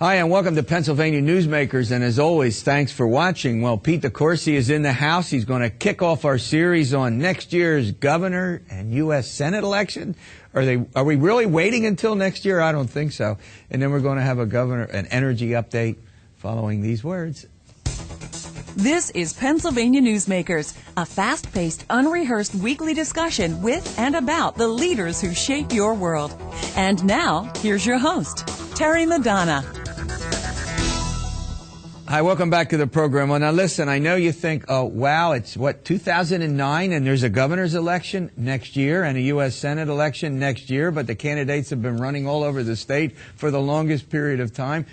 Hi, and welcome to Pennsylvania Newsmakers, and as always, thanks for watching. Well, Pete DeCoursey is in the house. He's going to kick off our series on next year's governor and U.S. Senate election. Are we really waiting until next year? I don't think so. And then we're going to have an energy update following these words. This is Pennsylvania Newsmakers, a fast-paced, unrehearsed weekly discussion with and about the leaders who shape your world. And now, here's your host, Terry Madonna. Hi, welcome back to the program. Well, now listen, I know you think, oh, wow, it's 2009, and there's a governor's election next year and a U.S. Senate election next year, but the candidates have been running all over the state for the longest period of time.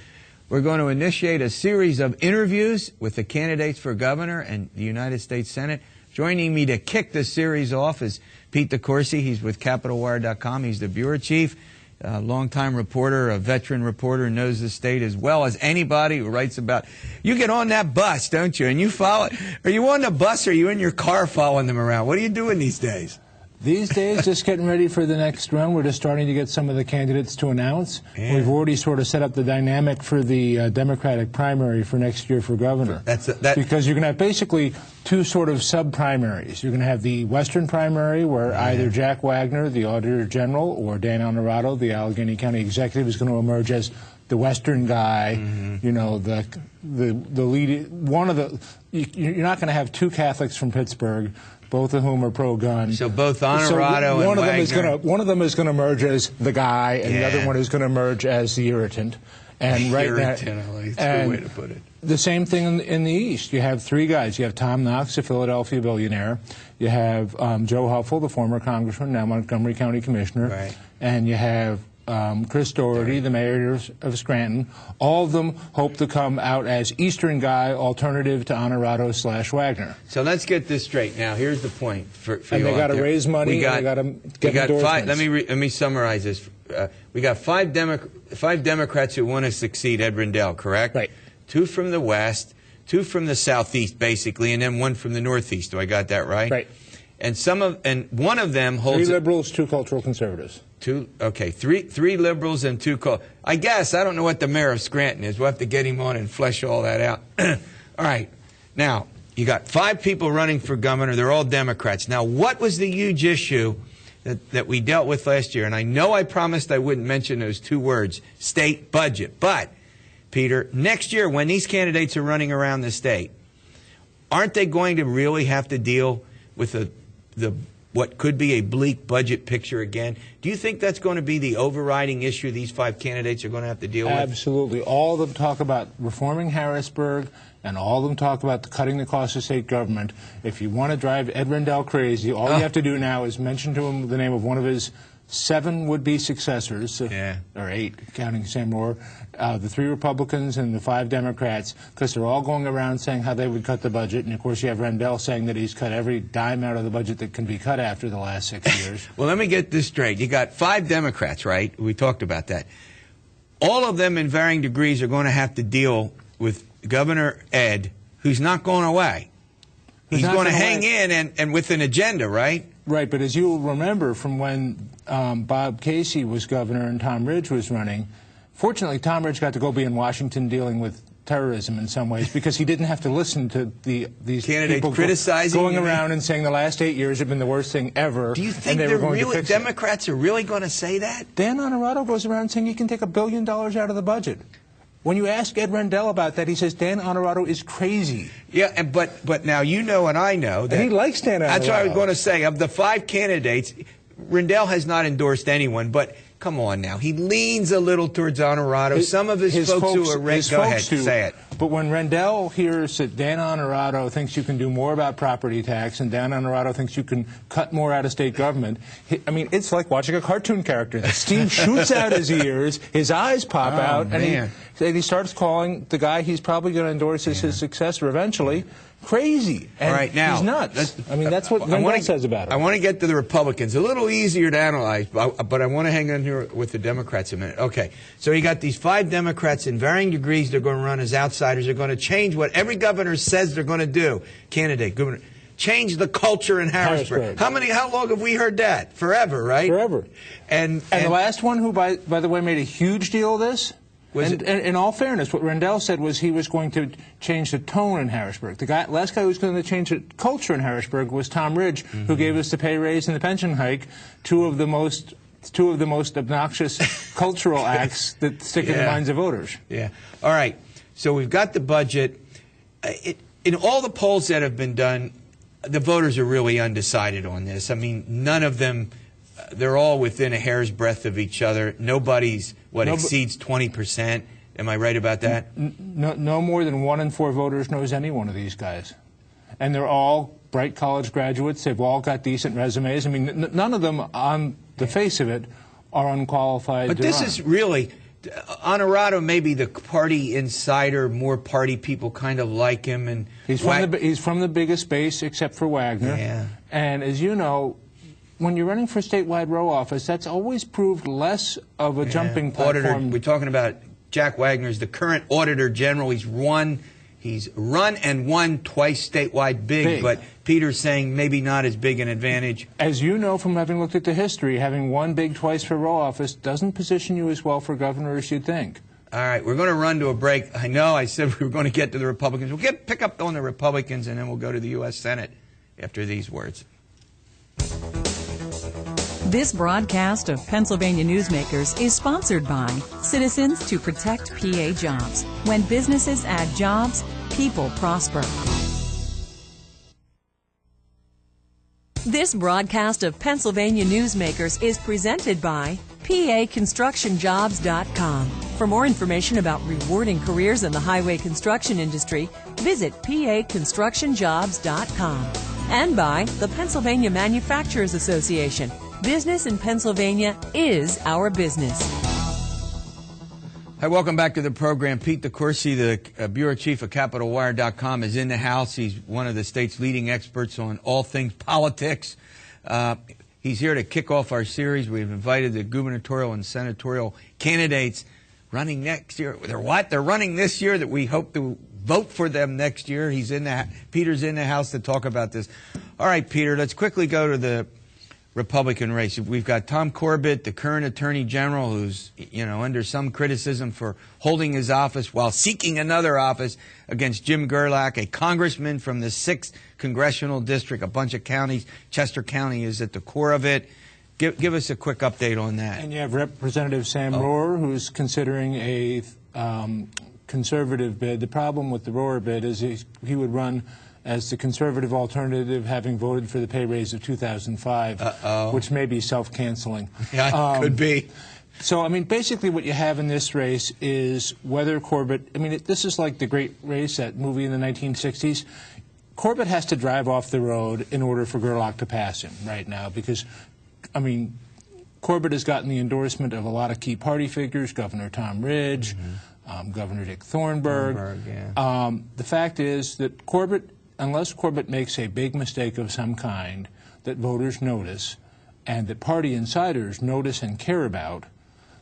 We're going to initiate a series of interviews with the candidates for governor and the United States Senate. Joining me to kick this series off is Pete DeCoursey. He's with CapitolWire.com. He's the bureau chief. A longtime reporter, a veteran reporter, knows the state as well as anybody who writes about. You get on that bus, don't you? And you follow. Are you on the bus or are you in your car following them around? What are you doing these days? These days, just getting ready for the next round. We're just starting to get some of the candidates to announce. Yeah. We've already sort of set up the dynamic for the Democratic primary for next year for governor. Because you're going to have basically two sort of sub-primaries. You're going to have the Western primary, where either Jack Wagner, the Auditor General, or Dan Honorato, the Allegheny County Executive, is going to emerge as the Western guy. You know, the lead. You're not going to have two Catholics from Pittsburgh, both of whom are pro-gun. So both Honorato and Wagner. One of them is going to emerge as the guy, and the other one is going to emerge as the irritant. And right irritant, that's a good way to put it. The same thing in the East. You have three guys. You have Tom Knox, a Philadelphia billionaire. You have Joe Huffle, the former congressman, now Montgomery County Commissioner. Right. And you have Chris Doherty, the mayor of Scranton. All of them hope to come out as Eastern guy, alternative to Honorato/Wagner. So let's get this straight. Now, here's the point for and they got to raise money. And they got to get endorsements. Let me summarize this. We got five Democrats who want to succeed Ed Rendell, correct? Right. Two from the West, two from the Southeast, basically, and then one from the Northeast. Do I got that right? Right. And one of them holds three liberals, two cultural conservatives. Three liberals and two I guess I don't know what the mayor of Scranton is. We'll have to get him on and flesh all that out. All right. Now, you got five people running for governor. They're all Democrats. Now, what was the huge issue that we dealt with last year? And I know I promised I wouldn't mention those two words, state budget. But, Peter, next year when these candidates are running around the state, aren't they going to really have to deal with what could be a bleak budget picture again? Do you think that's going to be the overriding issue these five candidates are going to have to deal with? Absolutely. All of them talk about reforming Harrisburg, and all of them talk about cutting the cost of state government. If you want to drive Ed Rendell crazy, all you have to do now is mention to him the name of one of his 7 would-be successors, or 8, counting Sam Rohr, the 3 Republicans and the 5 Democrats, because they're all going around saying how they would cut the budget. And, of course, you have Rendell saying that he's cut every dime out of the budget that can be cut after the last 6 years. Well, let me get this straight. You got 5 Democrats, right? We talked about that. All of them in varying degrees are going to have to deal with Governor Ed, who's not going away. He's going to hang in and with an agenda, right? Right, but as you'll remember from when Bob Casey was governor and Tom Ridge was running, fortunately Tom Ridge got to go be in Washington dealing with terrorism in some ways because he didn't have to listen to these candidates people criticizing going around and saying the last 8 years have been the worst thing ever. Do you think Democrats are really going to say that? Dan Honorato goes around saying he can take $1 billion out of the budget. When you ask Ed Rendell about that, he says Dan Honorato is crazy. Yeah, but now you know and I know that... And he likes Dan Honorato. That's what I was going to say. Of the 5 candidates, Rendell has not endorsed anyone, but come on now. He leans a little towards Honorato. Some of his folks who are red, go ahead, say it. But when Rendell hears that Dan Honorato thinks you can do more about property tax and Dan Honorato thinks you can cut more out of state government, I mean, it's like watching a cartoon character. The steam shoots out his ears, his eyes pop out, and he starts calling the guy he's probably going to endorse as his successor eventually crazy. And all right, now, he's nuts. I mean, that's what Rendell says about it. I want to get to the Republicans. A little easier to analyze, but I want to hang on here with the Democrats a minute. Okay, so you got these 5 Democrats in varying degrees. They're going to run as outsiders. They're going to change what every governor says they're going to do. Governor, change the culture in Harrisburg. How long have we heard that? Forever, right? Forever. And the last one who, by the way, made a huge deal of this And in all fairness, what Rendell said was he was going to change the tone in Harrisburg. The last guy who was going to change the culture in Harrisburg was Tom Ridge, who gave us the pay raise and the pension hike, two of the most obnoxious cultural acts that stick in the minds of voters. Yeah. All right. So we've got the budget. In all the polls that have been done, the voters are really undecided on this. I mean, none of them, they're all within a hair's breadth of each other. Nobody's, exceeds 20%. Am I right about that? No more than 1 in 4 voters knows any one of these guys. And they're all bright college graduates. They've all got decent resumes. I mean, none of them, on the face of it, are unqualified But this is really... Honorado may be the party insider, more party people kind of like him. And he's from the biggest base except for Wagner. Yeah. And as you know, when you're running for statewide row office, that's always proved less of a jumping platform. We're talking about Jack Wagner's the current Auditor General. He's run and won twice statewide big, but Peter's saying maybe not as big an advantage. As you know from having looked at the history, having won big twice for row office doesn't position you as well for governor as you'd think. All right, we're going to run to a break. I know I said we were going to get to the Republicans. We'll pick up on the Republicans, and then we'll go to the U.S. Senate after these words. This broadcast of Pennsylvania Newsmakers is sponsored by Citizens to Protect PA Jobs. When businesses add jobs, people prosper. This broadcast of Pennsylvania Newsmakers is presented by PAConstructionJobs.com. For more information about rewarding careers in the highway construction industry, visit PAConstructionJobs.com. And by the Pennsylvania Manufacturers Association. Business in Pennsylvania is our business. Hi, welcome back to the program. Pete DeCoursey, the Bureau Chief of CapitolWire.com, is in the house. He's one of the state's leading experts on all things politics. He's here to kick off our series. We've invited the gubernatorial and senatorial candidates running next year. They're running this year, that we hope to vote for them next year. Peter's in the house to talk about this. All right, Peter, let's quickly go to the Republican race. We've got Tom Corbett, the current Attorney General, who's under some criticism for holding his office while seeking another office against Jim Gerlach, a congressman from the 6th Congressional District, a bunch of counties. Chester County is at the core of it. Give us a quick update on that. And you have Representative Sam Rohrer, who's considering a conservative bid. The problem with the Rohrer bid is he would run as the conservative alternative, having voted for the pay raise of 2005, which may be self-canceling. Yeah, could be. So, I mean, basically what you have in this race is whether Corbett, this is like The Great Race, that movie in the 1960s. Corbett has to drive off the road in order for Gerlach to pass him right now because, Corbett has gotten the endorsement of a lot of key party figures, Governor Tom Ridge, Governor Dick Thornburg. The fact is that unless Corbett makes a big mistake of some kind that voters notice and that party insiders notice and care about,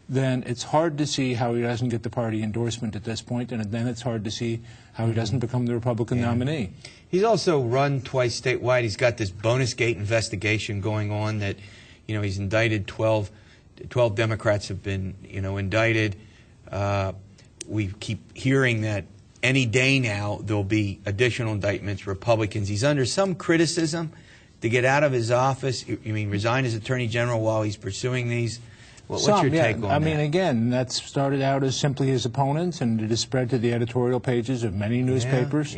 then it's hard to see how he doesn't get the party endorsement at this point, and then it's hard to see how he doesn't become the Republican nominee. He's also run twice statewide. He's got this bonus gate investigation going on that, he's indicted 12 Democrats have been, indicted. We keep hearing that any day now there'll be additional indictments, Republicans. He's under some criticism to get out of his office. You mean resign as Attorney General while he's pursuing these? What's your take on that? Again, that started out as simply his opponents, and it has spread to the editorial pages of many newspapers.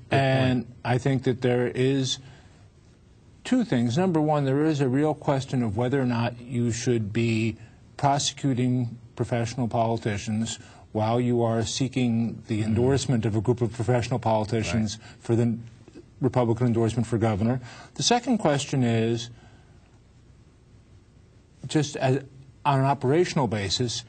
And I think that there is two things. Number one, there is a real question of whether or not you should be prosecuting professional politicians while you are seeking the endorsement of a group of professional politicians for the Republican endorsement for governor. The second question is, just on an operational basis,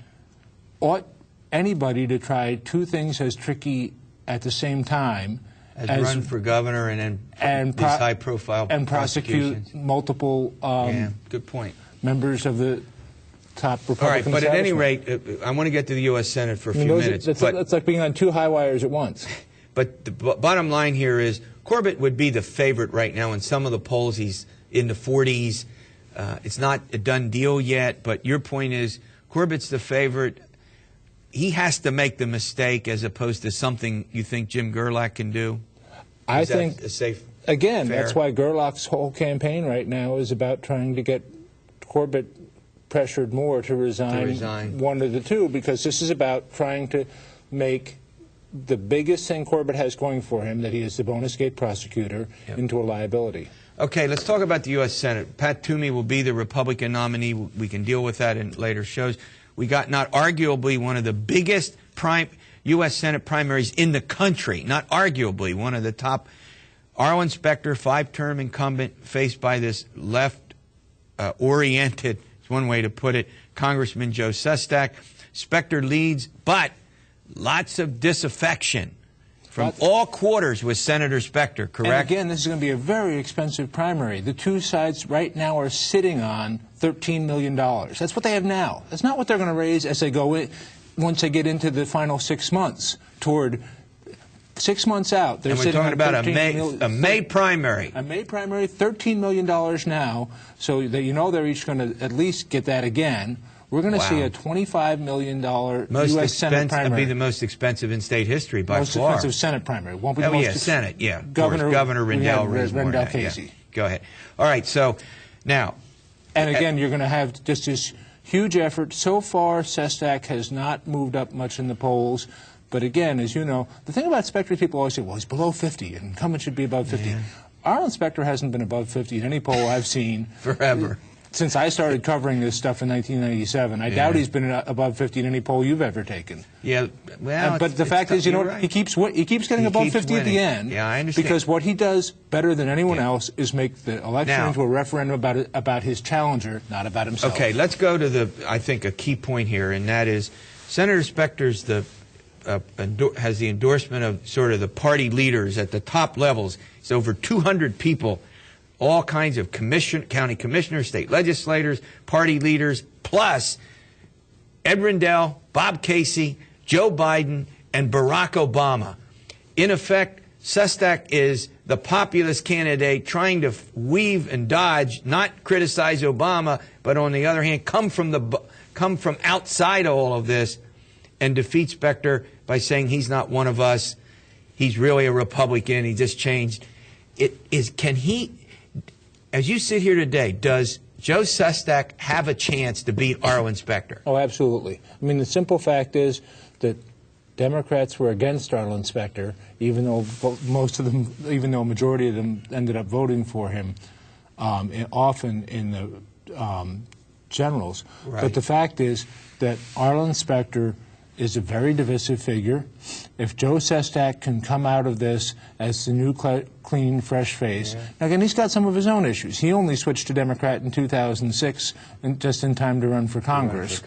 ought anybody to try two things as tricky at the same time as run for governor and these high-profile and prosecute multiple good point. members of the top Republican All right, but at any rate, I want to get to the U.S. Senate for a few minutes. That's like being on two high wires at once. But the bottom line here is Corbett would be the favorite right now in some of the polls. He's in the 40s. It's not a done deal yet, but your point is Corbett's the favorite. he has to make the mistake as opposed to something you think Jim Gerlach can do? I think, again, that's why Gerlach's whole campaign right now is about trying to get Corbett pressured more to resign one of the two, because this is about trying to make the biggest thing Corbett has going for him, that he is the bonus gate prosecutor, into a liability. Okay, let's talk about the U.S. Senate. Pat Toomey will be the Republican nominee. We can deal with that in later shows. We got not arguably one of the biggest U.S. Senate primaries in the country, not arguably one of the top. Arlen Specter, 5-term incumbent, faced by this left-oriented, it's one way to put it, Congressman Joe Sestak. Specter leads, but lots of disaffection from all quarters with Senator Specter, correct? And again, this is going to be a very expensive primary. The two sides right now are sitting on $13 million. That's what they have now. That's not what they're going to raise as they go in, once they get into the final 6 months. Toward 6 months out, they're sitting on about a May primary. A May primary, $13 million now, so that you know they're each going to at least get that again. We're going to see a $25 million U.S. Senate primary. It'll be the most expensive in state history by far. Most expensive Senate primary. Won't be the most Senate, yeah. Governor Rendell Casey. Yeah. Go ahead. All right, so now. And again, you're going to have just this huge effort. So far, Sestak has not moved up much in the polls. But again, as you know, the thing about Specter, people always say, well, he's below 50, and incumbent should be above 50. Yeah. Arlen Specter hasn't been above 50 in any poll I've seen. Forever. Since I started covering this stuff in 1997, I doubt he's been above 50 in any poll you've ever taken. Yeah, well, but the fact is, you know, he keeps getting above 50 at the end. Yeah, I understand. Because what he does better than anyone else is make the election into a referendum about his challenger, not about himself. Okay, let's go to I think, a key point here, and that is Senator Specter's has the endorsement of sort of the party leaders at the top levels. It's over 200 people. All kinds of county commissioners, state legislators, party leaders, plus Ed Rendell, Bob Casey, Joe Biden, and Barack Obama. In effect, Sestak is the populist candidate trying to weave and dodge, not criticize Obama, but on the other hand, come from outside all of this and defeat Specter by saying he's not one of us. He's really a Republican. He just changed. As you sit here today, does Joe Sestak have a chance to beat Arlen Specter? Oh, absolutely. I mean, the simple fact is that Democrats were against Arlen Specter, even though a majority of them ended up voting for him, often in the generals. Right. But the fact is that Arlen Specter is a very divisive figure. If Joe Sestak can come out of this as the new clean, fresh face. Now, again, he's got some of his own issues. He only switched to Democrat in 2006, just in time to run for Congress.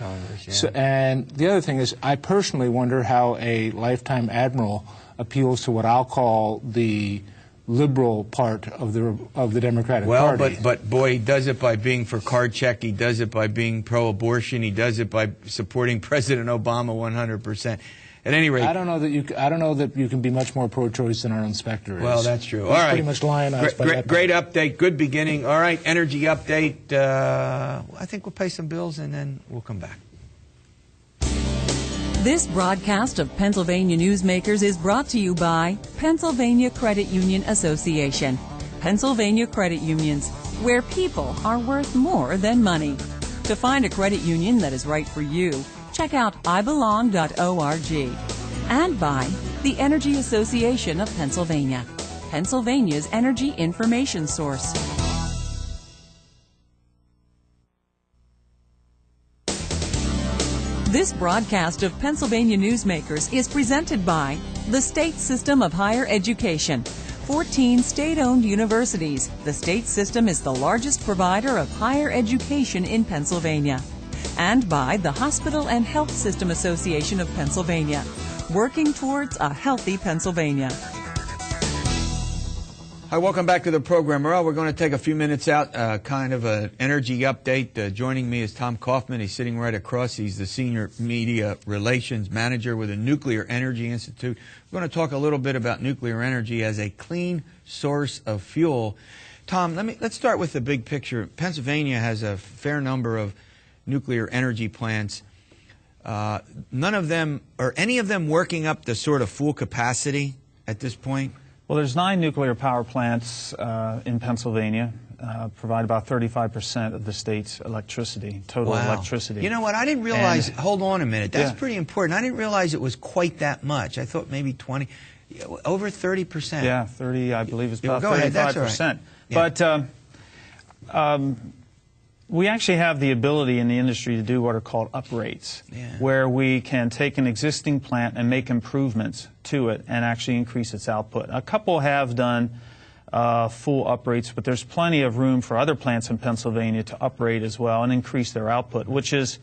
And the other thing is, I personally wonder how a lifetime admiral appeals to what I'll call the liberal part of the Democratic Party. Well, but boy, he does it by being for card check. He does it by being pro-abortion. He does it by supporting President Obama 100%. At any rate, I don't know that you can be much more pro-choice than Arlen Specter is. Well, that's true. He's all right, pretty much lionized by that. Great update. Good beginning. All right, energy update. I think we'll pay some bills and then we'll come back. This broadcast of Pennsylvania Newsmakers is brought to you by Pennsylvania Credit Union Association. Pennsylvania Credit Unions, where people are worth more than money. To find a credit union that is right for you, check out ibelong.org. And by the Energy Association of Pennsylvania, Pennsylvania's energy information source. This broadcast of Pennsylvania Newsmakers is presented by the State System of Higher Education. 14 state-owned universities. The state system is the largest provider of higher education in Pennsylvania. And by the Hospital and Health System Association of Pennsylvania, working towards a healthy Pennsylvania. Hi, welcome back to the program. Earl, we're going to take a few minutes out, kind of an energy update. Joining me is Tom Kauffman. He's sitting right across. He's the Senior Media Relations Manager with the Nuclear Energy Institute. We're going to talk a little bit about nuclear energy as a clean source of fuel. Tom, let's start with the big picture. Pennsylvania has a fair number of nuclear energy plants. none of them, or any of them working up to sort of full capacity at this point? Well, there's 9 nuclear power plants in Pennsylvania, provide about 35% of the state's electricity, total electricity. You know what, I didn't realize, hold on a minute, that's pretty important. I didn't realize it was quite that much. I thought maybe 20, over 30%. Yeah, 30, I believe it's about 35%. Ahead, that's all right. But we actually have the ability in the industry to do what are called uprates, where we can take an existing plant and make improvements to it and actually increase its output. A couple have done full uprates, but there's plenty of room for other plants in Pennsylvania to uprate as well and increase their output, which is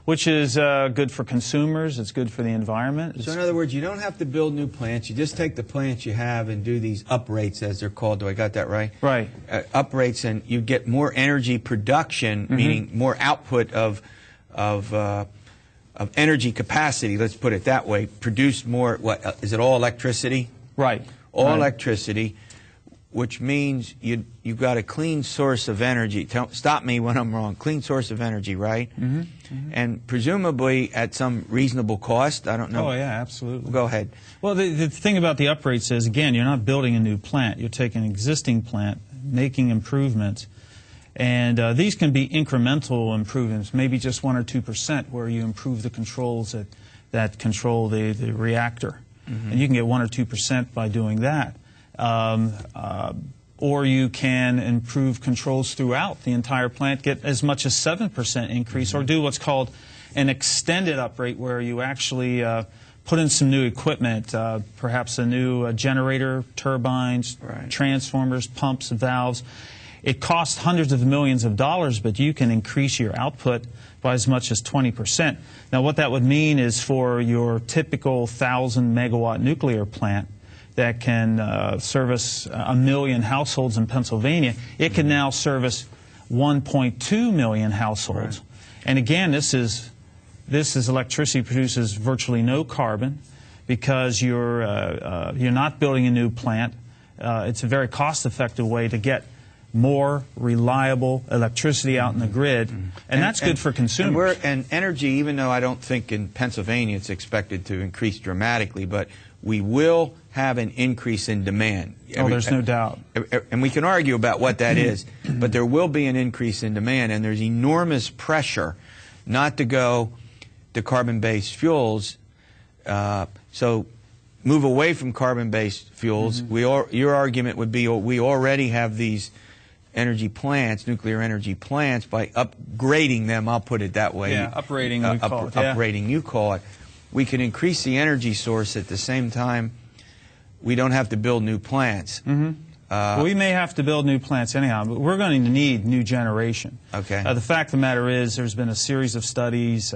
good for consumers. It's good for the environment. So in other words, you don't have to build new plants. You just take the plants you have and do these uprates, as they're called. Do I got that right? Right. Uprates, and you get more energy production, meaning more output of energy capacity. Let's put it that way. Produce more. What is it? All electricity? Right. All electricity, which means you've got a clean source of energy. Stop me when I'm wrong. Clean source of energy, right? And presumably at some reasonable cost. I don't know. Oh, yeah, absolutely. Go ahead. Well, the thing about the uprates is, again, you're not building a new plant. You're taking an existing plant, making improvements. And these can be incremental improvements, maybe just 1 or 2%, where you improve the controls that control the reactor. And you can get 1 or 2% by doing that. Or you can improve controls throughout the entire plant, get as much as 7% increase, or do what's called an extended uprate, where you actually put in some new equipment, perhaps a new generator, turbines, transformers, pumps, valves. It costs hundreds of millions of dollars, but you can increase your output by as much as 20%. Now, what that would mean is, for your typical 1,000-megawatt nuclear plant that can service 1 million households in Pennsylvania, it can now service 1.2 million households. And again, this is electricity produces virtually no carbon, because you're not building a new plant. It's a very cost-effective way to get more reliable electricity out in the grid, and that's good for consumers. And energy, even though I don't think in Pennsylvania it's expected to increase dramatically, but we will have an increase in demand. Oh, there's no doubt. And we can argue about what that is, but there will be an increase in demand, and there's enormous pressure not to go to carbon-based fuels. So move away from carbon-based fuels. Your argument would be, we already have these energy plants, nuclear energy plants, by upgrading them, I'll put it that way. Yeah, uprating, we call it. Uprating, you call it. We can increase the energy source at the same time. We don't have to build new plants. Well, we may have to build new plants anyhow, but we're going to need new generation. Okay. The fact of the matter is, there's been a series of studies,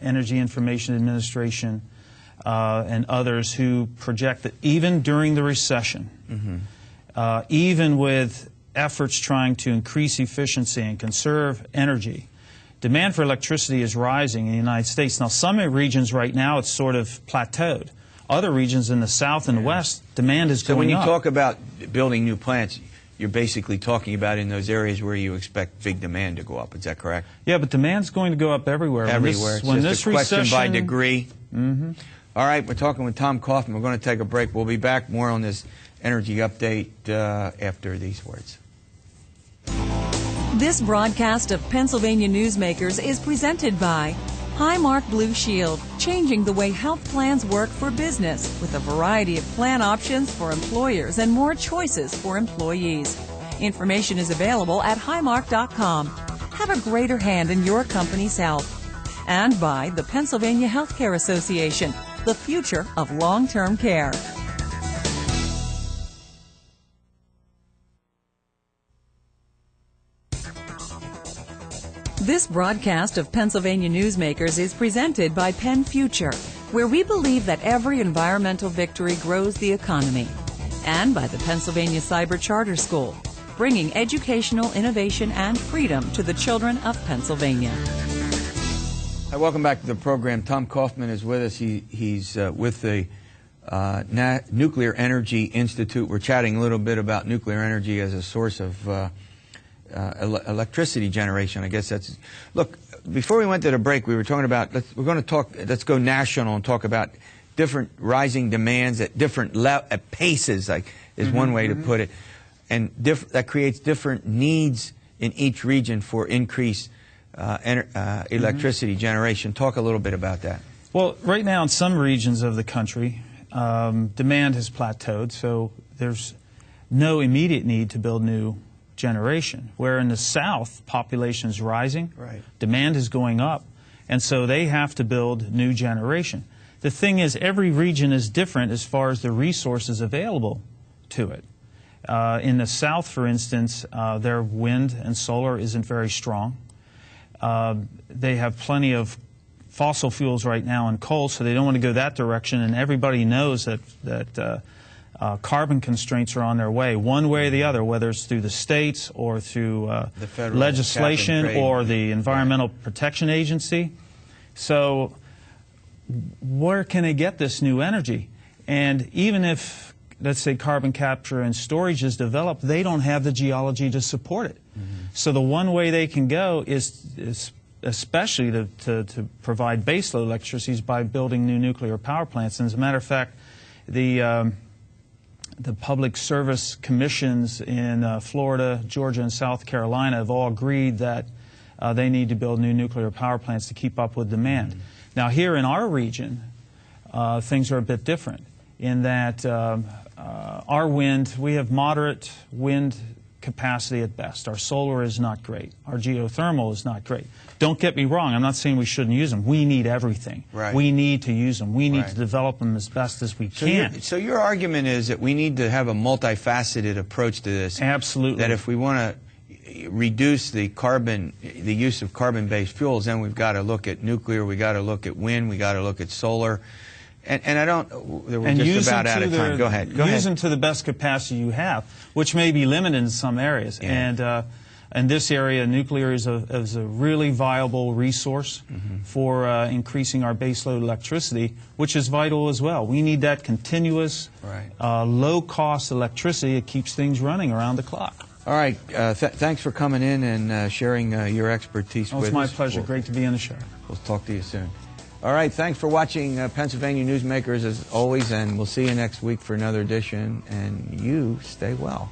Energy Information Administration and others, who project that even during the recession, even with efforts trying to increase efficiency and conserve energy, demand for electricity is rising in the United States. Now, some regions right now, it's sort of plateaued. Other regions in the South and the West, demand is going up. So when you talk about building new plants, you're basically talking about in those areas where you expect big demand to go up. Is that correct? Yeah, but demand's going to go up everywhere. Everywhere. It's just a question by degree. All right, we're talking with Tom Kauffman. We're going to take a break. We'll be back more on this energy update after these words. This broadcast of Pennsylvania Newsmakers is presented by Highmark Blue Shield, changing the way health plans work for business, with a variety of plan options for employers and more choices for employees. Information is available at highmark.com. Have a greater hand in your company's health. And by the Pennsylvania Healthcare Association, the future of long-term care. This broadcast of Pennsylvania Newsmakers is presented by Penn Future, where we believe that every environmental victory grows the economy, and by the Pennsylvania Cyber Charter School, bringing educational innovation and freedom to the children of Pennsylvania. Hi, welcome back to the program. Tom Kauffman is with us. He's with the Nuclear Energy Institute. We're chatting a little bit about nuclear energy as a source of electricity generation. I guess that's... Look, before we went to the break, we were talking about, let's go national and talk about different rising demands at different at paces, like is one way to put it. And that creates different needs in each region for increased electricity generation. Talk a little bit about that. Well, right now in some regions of the country, demand has plateaued, so there's no immediate need to build new generation. Where in the South, population is rising, demand is going up, and so they have to build new generation. The thing is, every region is different as far as the resources available to it. In the South, for instance, their wind and solar isn't very strong. They have plenty of fossil fuels right now and coal, so they don't want to go that direction, and everybody knows that carbon constraints are on their way, one way or the other, whether it's through the states or through the federal legislation or the Environmental Protection Agency. So where can they get this new energy? And even if, let's say, carbon capture and storage is developed, they don't have the geology to support it. So the one way they can go is especially to provide baseload electricity is by building new nuclear power plants. And as a matter of fact, the public service commissions in Florida, Georgia, and South Carolina have all agreed that they need to build new nuclear power plants to keep up with demand. Now, here in our region, things are a bit different in that our wind, we have moderate wind capacity at best. Our solar is not great. Our geothermal is not great. Don't get me wrong. I'm not saying we shouldn't use them. We need everything. We need to use them. We need to develop them as best as we can. So your argument is that we need to have a multifaceted approach to this. Absolutely. That if we want to reduce the use of carbon-based fuels, then we've got to look at nuclear, we've got to look at wind, we've got to look at solar. And I don't, we're just about out of time. Go ahead. Use them to the best capacity you have, which may be limited in some areas. And in this area, nuclear is a really viable resource for increasing our baseload electricity, which is vital as well. We need that continuous, low-cost electricity that keeps things running around the clock. All right. Thanks for coming in and sharing your expertise with us. It's my pleasure. Great to be on the show. We'll talk to you soon. All right. Thanks for watching Pennsylvania Newsmakers as always, and we'll see you next week for another edition. And you stay well.